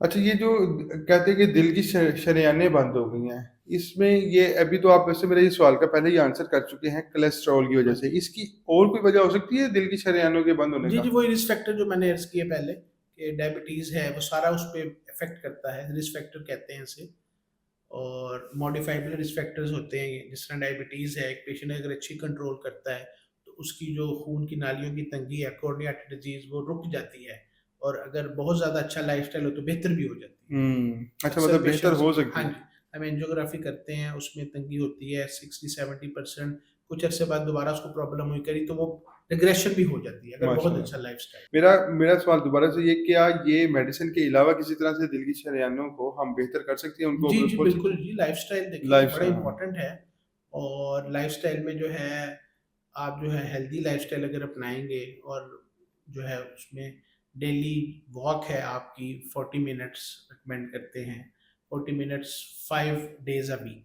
अच्छा, ये जो कहते हैं कि दिल की शरेआनें बंद हो गई हैं, इसमें ये अभी तो आप वैसे मेरे इस सवाल का पहले ही आंसर कर चुके हैं कोलेस्ट्रॉल की वजह हाँ से। जी। इसकी और कोई वजह हो सकती है दिल की शरेआनों के बंद होने जी, का? जी, वही रिस्क फैक्टर जो मैंने अर्ज़ किए पहले कि डायबिटीज़ है, वो सारा उस पे इफ़ेक्ट करता है, रिस्क फैक्टर कहते हैं इसे। और मॉडिफाइबल रिस्क फैक्टर्स होते हैं ये, जिस तरह डायबिटीज़ है, एक पेशेंट अगर अच्छी कंट्रोल करता है, तो उसकी जो खून की नालियों की तंगी है, कोरोनरी आर्टरी डिज़ीज़, वो रुक जाती है। और अगर बहुत ज़्यादा अच्छा लाइफ़स्टाइल हो, तो बेहतर भी हो जाती है। अच्छा, अक्सर मतलब बेहतर पेशेंट्स हो हाँ सकती है। जी, हम एंजियोग्राफ़ी करते हैं, उसमें तंगी होती है 60-70%, कुछ अरसे बाद दोबारा उसको प्रॉब्लम हुई करी, तो वो रिग्रेशन भी हो जाती है, अगर बहुत माशाल्लाह। अच्छा लाइफ़स्टाइल। मेरा मेरा सवाल दोबारा से ये, क्या ये मेडिसिन के अलावा किसी तरह से दिल की शरेआनों को हम बेहतर कर सकते हैं, उनको जी, ओवरऑल जी, खोल सकते बिल्कुल हैं? जी, लाइफ़स्टाइल देखिए बड़ा लाइफ़स्टाइल, हाँ। इम्पोर्टेंट है। और लाइफ़स्टाइल में जो है, आप जो है हेल्दी लाइफ़स्टाइल अगर अपनाएँगे और जो है उसमें डेली वॉक है आपकी 40 मिनट्स रिकमेंड करते हैं, 40 मिनट्स 5 डेज़ अ वीक।